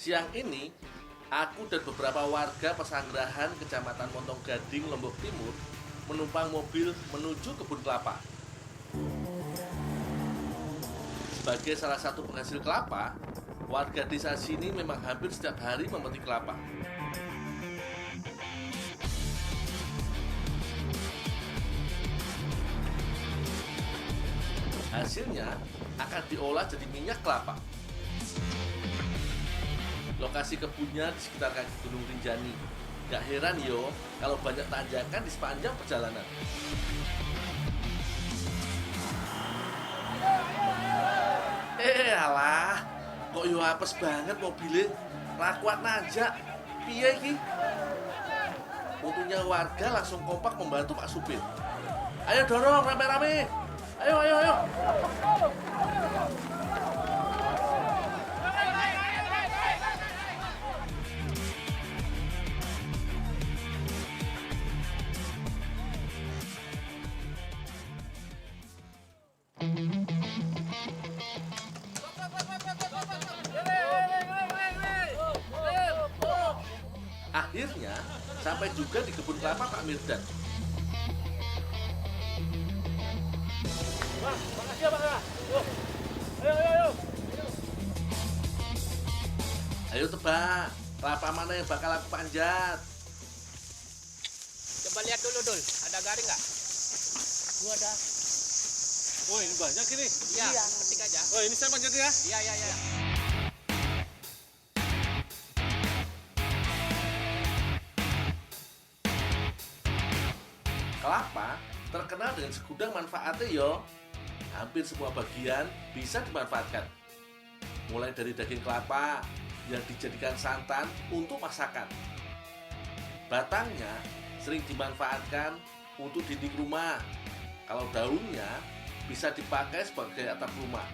Siang ini, aku dan beberapa warga Pesanggerahan Kecamatan Montong Gading, Lombok Timur menumpang mobil menuju kebun kelapa. Sebagai salah satu penghasil kelapa, warga desa sini memang hampir setiap hari memetik kelapa. Hasilnya akan diolah jadi minyak kelapa. Lokasi kebunnya di sekitar kaki Gunung Rinjani. Gak heran yo kalau banyak tanjakan di sepanjang perjalanan. Alah, kok yo apes banget mobilnya. Ra kuat nanjak. Piye iki? Untungnya warga langsung kompak membantu Pak Supir. Ayo dorong rame-rame. Ayo, ayo, ayo. Akhirnya sampai juga di kebun kelapa Pak Mirdan. Bang, makasih ya Bang ya. Ayo, ayo, ayo. Ayo tebak, kelapa mana yang bakal aku panjat? Coba lihat dulu, Dul. Ada garing nggak? Gua ada. Oh, ini banyak ini. Iya, ketik aja. Oh, ini saya panjat ya. Iya, iya, iya. Kelapa terkenal dengan segudang manfaatnya yo. Hampir semua bagian bisa dimanfaatkan. Mulai dari daging kelapa yang dijadikan santan untuk masakan. Batangnya sering dimanfaatkan untuk dinding rumah. Kalau daunnya bisa dipakai sebagai atap rumah.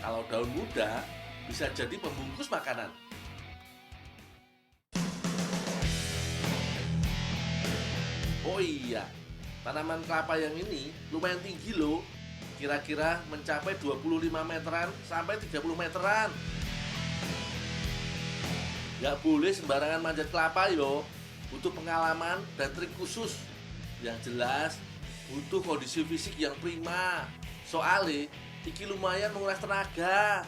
Kalau daun muda bisa jadi pembungkus makanan. Oh iya, tanaman kelapa yang ini lumayan tinggi loh. Kira-kira mencapai 25 meteran sampai 30 meteran. Gak boleh sembarangan manjat kelapa yo. Butuh pengalaman dan trik khusus. Yang jelas butuh kondisi fisik yang prima. Soalnya iki lumayan menguras tenaga.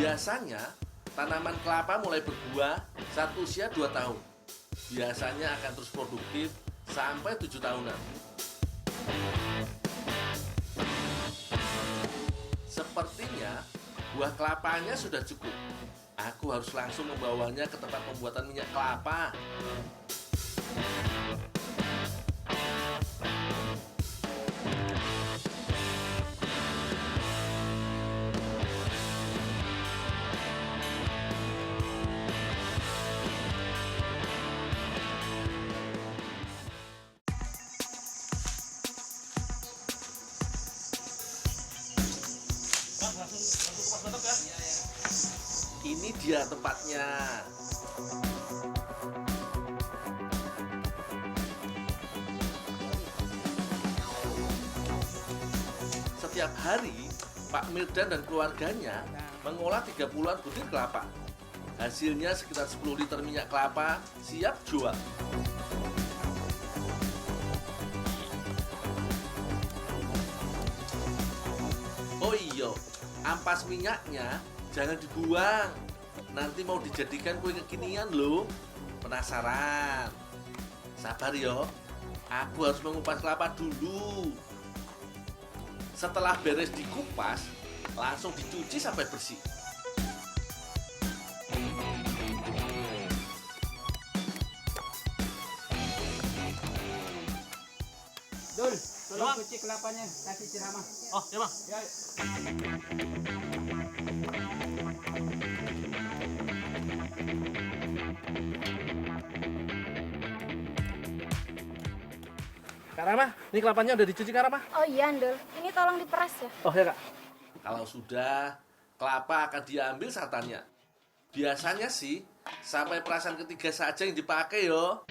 Biasanya tanaman kelapa mulai berbuah saat usia 2 tahun. Biasanya akan terus produktif sampai 7 tahunan. Sepertinya buah kelapanya sudah cukup. Aku harus langsung membawanya ke tempat pembuatan minyak kelapa. Bang, langsung kupas batok ya. Ini dia tempatnya. Setiap hari, Pak Mirdan dan keluarganya mengolah 30-an butir kelapa. Hasilnya sekitar 10 liter minyak kelapa siap jual. Oh iya, ampas minyaknya jangan dibuang. Nanti mau dijadikan kue kekinian loh. Penasaran? Sabar yo. Aku harus mengupas kelapa dulu. Setelah beres dikupas, langsung dicuci sampai bersih. Dul, Ya, tolong Bang. cuci kelapanya, kasih ceramah. Oh, ya Bang. Ya. Kak Rama, ini kelapanya udah dicuci Kak Rama? Oh iya, Ndul. Ini tolong diperas ya. Oh ya Kak. Kalau sudah, kelapa akan diambil santannya. Biasanya sih, sampai perasan ketiga saja yang dipakai yo.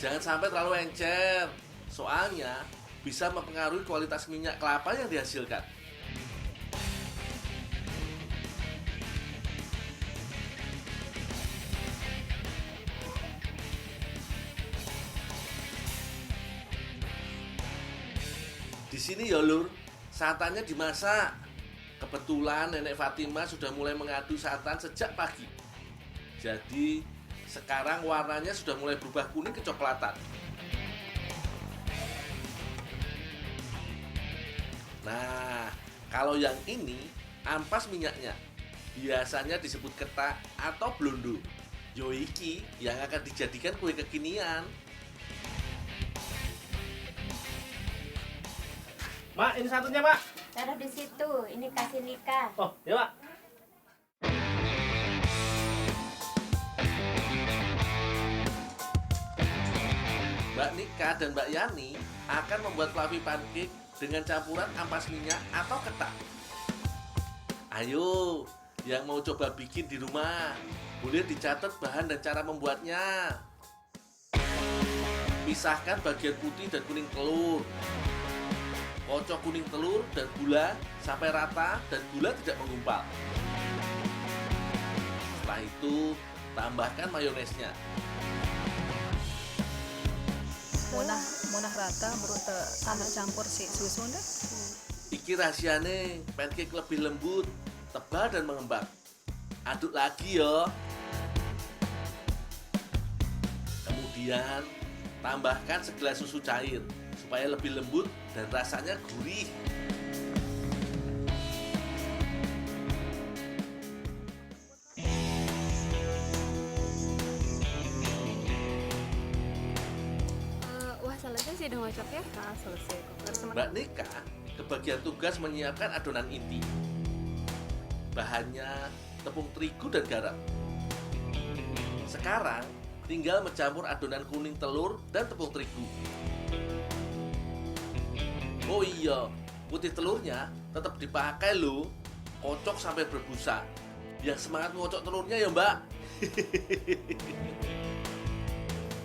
Jangan sampai terlalu encer, soalnya bisa mempengaruhi kualitas minyak kelapa yang dihasilkan. Di sini ya lur, santannya dimasak. Kebetulan Nenek Fatima sudah mulai mengadu santan sejak pagi. Jadi sekarang warnanya sudah mulai berubah kuning kecoklatan. Nah, kalau yang ini ampas minyaknya. Biasanya disebut ketak atau blondo. Yo iki yang akan dijadikan kue kekinian. Mak, ini satunya, Mak. Taruh di situ. Ini kasih Nika. Oh, ya, Mak. Mbak Nika dan Mbak Yani akan membuat fluffy pancake dengan campuran ampas minyak atau ketak. Ayo, yang mau coba bikin di rumah, boleh dicatat bahan dan cara membuatnya. Pisahkan bagian putih dan kuning telur. Kocok kuning telur dan gula sampai rata dan gula tidak menggumpal. Setelah itu, tambahkan mayonesnya. Munah rata baru sama campur si susu deh. Iki rahasiane, pancake lebih lembut, tebal dan mengembang. Aduk lagi ya. Kemudian tambahkan segelas susu cair supaya lebih lembut dan rasanya gurih. Wah, selesai sih udah ngocok ya. Nah, selesai kok. Harus sama Mbak Nika kebagian tugas menyiapkan adonan inti. Bahannya tepung terigu dan garam. Sekarang tinggal mencampur adonan kuning telur dan tepung terigu. Oh iya, putih telurnya tetap dipakai loh. Kocok sampai berbusa. Yang semangat ngocok telurnya ya Mbak.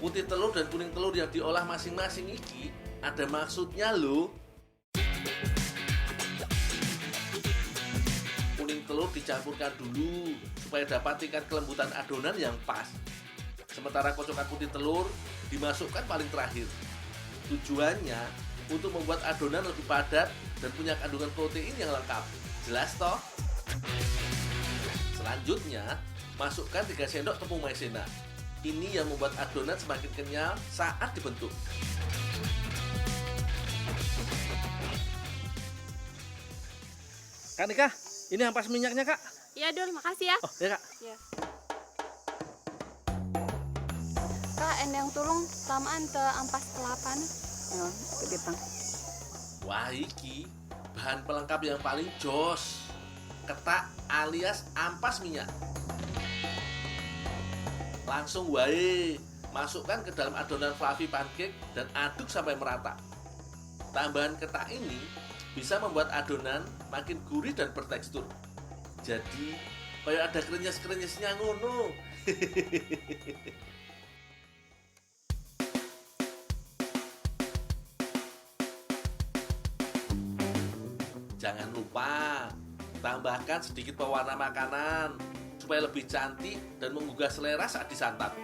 Putih telur dan kuning telur yang diolah masing-masing iki ada maksudnya loh. Kuning telur dicampurkan dulu supaya dapat tingkat kelembutan adonan yang pas. Sementara kocokan putih telur dimasukkan paling terakhir. Tujuannya untuk membuat adonan lebih padat dan punya kandungan protein yang lengkap. Jelas toh? Selanjutnya, masukkan 3 sendok tepung maizena. Ini yang membuat adonan semakin kenyal saat dibentuk. Kak Nika, ini ampas minyaknya, Kak. Iya, Dul. Makasih ya. Oh, ya, Kak. Iya. Kak, endang tulung tamaan te ampas kelapan. ya, gede bang. Wah iki bahan pelengkap yang paling jos. Ketak alias ampas minyak. Langsung wae masukkan ke dalam adonan fluffy pancake dan aduk sampai merata. Tambahan ketak ini bisa membuat adonan makin gurih dan bertekstur. Jadi kayak ada krenyes-krenyesnya ngono. Jangan lupa tambahkan sedikit pewarna makanan supaya lebih cantik dan menggugah selera saat disantap.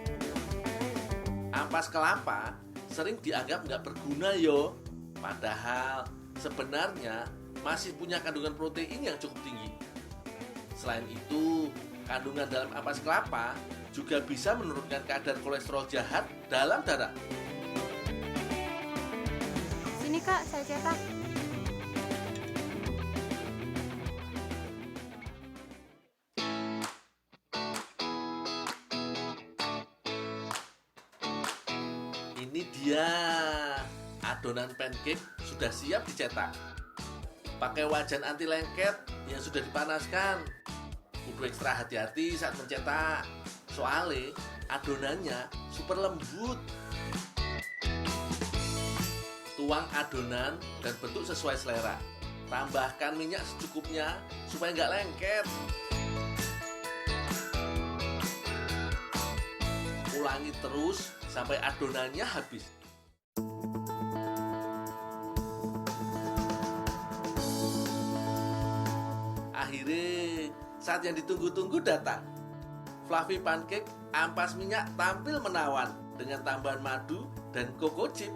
Ampas kelapa sering dianggap nggak berguna yo, padahal sebenarnya masih punya kandungan protein yang cukup tinggi. Selain itu, kandungan dalam ampas kelapa juga bisa menurunkan kadar kolesterol jahat dalam darah. Sini Kak, saya cetak. Ini dia, adonan pancake sudah siap dicetak. Pakai wajan anti lengket yang sudah dipanaskan. Kudu ekstra hati-hati saat mencetak, soalnya adonannya super lembut. Tuang adonan dan bentuk sesuai selera. Tambahkan minyak secukupnya supaya nggak lengket. Ulangi terus sampai adonannya habis. Akhirnya, saat yang ditunggu-tunggu datang. Fluffy pancake ampas minyak tampil menawan dengan tambahan madu dan coco chip.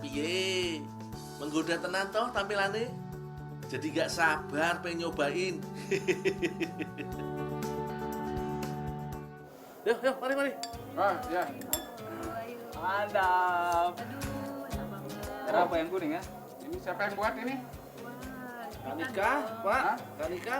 Piye, menggoda tenan toh tampilannya? Jadi gak sabar pengen nyobain. Yuk, mari. Ah, ya. Mantap. Apa yang kuning ya? Ini siapa yang buat ini? Kanika, Pak. Hah? Kanika.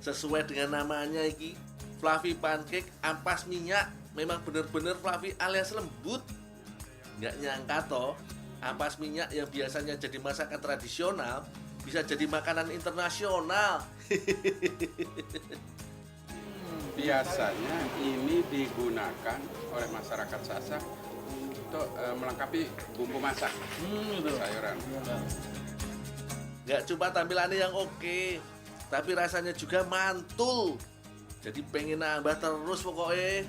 Sesuai dengan namanya iki, fluffy pancake ampas minyak, memang bener-bener fluffy alias lembut. Nggak nyangka toh, ampas minyak yang biasanya jadi masakan tradisional bisa jadi makanan internasional. Biasanya ini digunakan oleh masyarakat Sasak untuk melengkapi bumbu masak sayuran. Nggak cuma tampilannya yang oke, tapi rasanya juga mantul. Jadi pengen nambah terus pokoknya.